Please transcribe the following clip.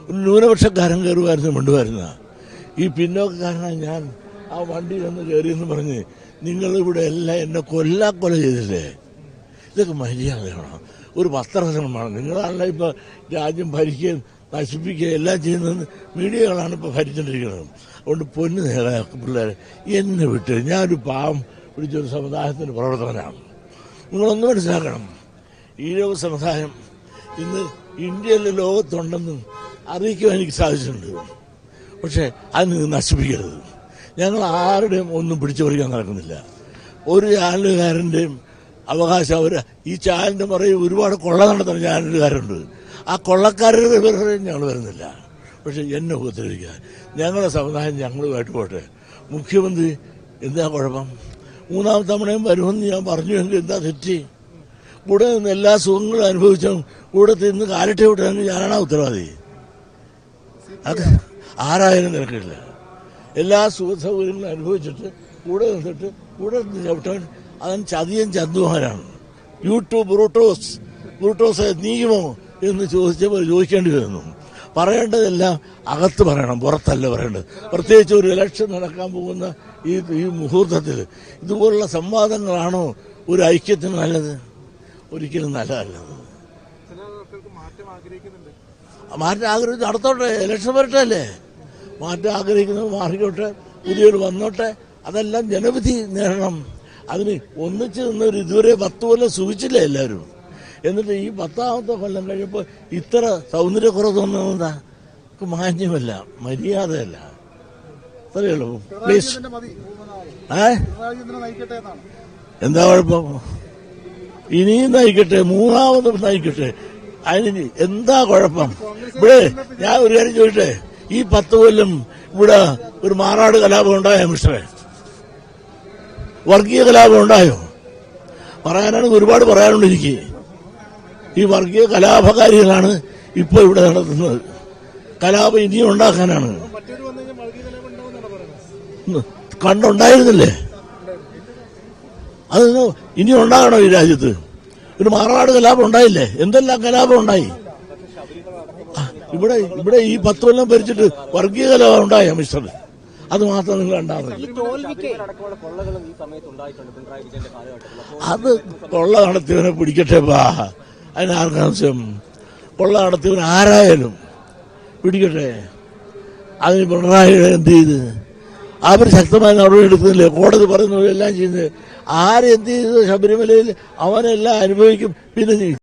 ഒരു ന്യൂനപക്ഷക്കാരൻ കയറുമായിരുന്നു കൊണ്ടുവരുന്ന ഈ പിന്നോക്കക്കാരനാണ് ഞാൻ ആ വണ്ടിയിൽ ഒന്ന് കയറിയെന്ന് പറഞ്ഞ് നിങ്ങളിവിടെ എല്ലാം എന്നെ കൊല്ല ചെയ്തില്ലേ? ഇതൊക്കെ മര്യാദയാണ്, ഒരു പത്രശ്രമമാണ്. നിങ്ങളാണല്ലോ ഇപ്പോൾ രാജ്യം ഭരിക്കുകയും നശിപ്പിക്കുകയും എല്ലാം ചെയ്യുന്നത് മീഡിയകളാണ് ഇപ്പോൾ ഭരിച്ചുകൊണ്ടിരിക്കുന്നത്. അതുകൊണ്ട് പൊന്നു പിള്ളേരെ എന്നെ വിട്ട് ഞാനൊരു പാവം പിടിച്ചൊരു സമുദായത്തിൻ്റെ പ്രവർത്തകനാണ്. നിങ്ങളൊന്ന് മനസ്സിലാക്കണം, ഈഴവ സമുദായം ഇന്ന് ഇന്ത്യയിലെ ലോകത്തുണ്ടെന്ന് അറിയിക്കുവാൻ എനിക്ക് സാധിച്ചിട്ടുണ്ട്. പക്ഷേ അത് നശിപ്പിക്കരുത്. ഞങ്ങൾ ആരുടെയും ഒന്നും പിടിച്ചു പറിക്കാൻ നടക്കുന്നില്ല. ഒരു ചാനലുകാരൻ്റെയും അവകാശം ഈ ചാനലിൻ്റെ പറയും ഒരുപാട് കൊള്ള നടത്തുന്ന ചാനലുകാരുണ്ട്. ആ കൊള്ളക്കാരുടെ വിവരം ഞങ്ങൾ വരുന്നില്ല. പക്ഷെ എന്നെ ഉപദ്രവിക്കുക, ഞങ്ങളുടെ സമുദായം ഞങ്ങളുമായിട്ട് പോട്ടെ. മുഖ്യമന്ത്രി എന്താ കുഴപ്പം? മൂന്നാമത്തെ തവണയും വരുമെന്ന് ഞാൻ പറഞ്ഞുവെങ്കിൽ എന്താ തെറ്റി? കൂടെ നിന്ന് എല്ലാ സുഖങ്ങളും അനുഭവിച്ചും കൂടെ നിന്ന് കാലട്ടെ വിട്ടെങ്കിൽ ഞാനാണ് ഉത്തരവാദി. അത് ആരായാലും നിരക്കില്ല. എല്ലാ സുഖ സൗകര്യങ്ങളും അനുഭവിച്ചിട്ട് കൂടെ നിന്നിട്ട് കൂടെ നിന്ന് ചവിട്ടാൻ അവൻ ചതിയൻ ചന്തുമാരാണ്. ബ്രൂട്ടോസ് നീയുമോ എന്ന് ചോദിച്ചപ്പോൾ ചോദിക്കേണ്ടി വരുന്നു. പറയേണ്ടതെല്ലാം അകത്ത് പറയണം, പുറത്തല്ല പറയേണ്ടത്. പ്രത്യേകിച്ച് ഒരു ഇലക്ഷൻ നടക്കാൻ പോകുന്ന ഈ മുഹൂർത്തത്തിൽ ഇതുപോലുള്ള സംവാദങ്ങളാണോ ഒരു ഐക്യത്തിന് നല്ലത്? ഒരിക്കലും നല്ലതല്ലത്. മാറ്റം ആഗ്രഹിച്ച് നടത്തോട്ടെ, ഇലക്ഷൻ വരട്ടെ അല്ലേ? മാറ്റം ആഗ്രഹിക്കുന്നത് മാറിക്കോട്ടെ, പുതിയൊരു വന്നോട്ടെ. അതെല്ലാം ജനവിധി നേടണം. അതിന് ഒന്നിച്ച് നിന്നവർ ഇതുവരെ 10 കൊല്ലം സുഖിച്ചില്ല എല്ലാവരും. എന്നിട്ട് ഈ 10ാമത്തെ കൊല്ലം കഴിയുമ്പോൾ ഇത്ര സൗന്ദര്യക്കുറവ് തോന്നുന്നതാ? മാന്യമല്ല, മര്യാദയല്ല. അത്രയുള്ളൂ. പ്ലീസ്. എന്താ കുഴപ്പം? ഇനിയും നയിക്കട്ടെ, മൂന്നാമതും നയിക്കട്ടെ. അതിന് എന്താ കുഴപ്പം? ഇവിടെ ഞാൻ ഒരു കാര്യം ചോദിട്ടെ, ഈ 10 കൊല്ലം ഇവിടെ ഒരു മാറാട് കലാപം ഉണ്ടായോ മിസ്റ്ററെ? വർഗീയ കലാപം ഉണ്ടായോ? പറയാനാണെങ്കിൽ ഒരുപാട് പറയാനുണ്ട് എനിക്ക്. ഈ വർഗീയ കലാപകാരികളാണ് ഇപ്പോൾ ഇവിടെ നടത്തുന്നത്. കലാപം ഇനിയും ഉണ്ടാക്കാനാണ്. കണ്ടുണ്ടായിരുന്നില്ലേ? അത് ഇനി ഉണ്ടാകണോ ഈ രാജ്യത്ത്? ഒരു മാറാട് കലാപം ഉണ്ടായില്ലേ? എന്തെല്ലാം കലാപം ഉണ്ടായി ഇവിടെ ഈ 10 കൊല്ലം ഭരിച്ചിട്ട് വർഗീയ കലാപം ഉണ്ടായോ മിസ്റ്റർ? അത് മാത്രം നിങ്ങൾ കണ്ടാൽ അത് കൊള്ള നടത്തിയവനെ പിടിക്കട്ടെ. അതിനാർക്കാവശ്യം? കൊള്ള നടത്തിയവൻ ആരായാലും പിടിക്കട്ടെ. അതിന് പിണറായി എന്ത് ചെയ്ത്? അവർ ശക്തമായ നടപടി എടുക്കുന്നില്ലേ? കോടതി പറയുന്നവരെല്ലാം ചെയ്യുന്നത്. ആരെന്ത് ചെയ്ത്? ശബരിമലയിൽ അവനെല്ലാം അനുഭവിക്കും. പിന്നെ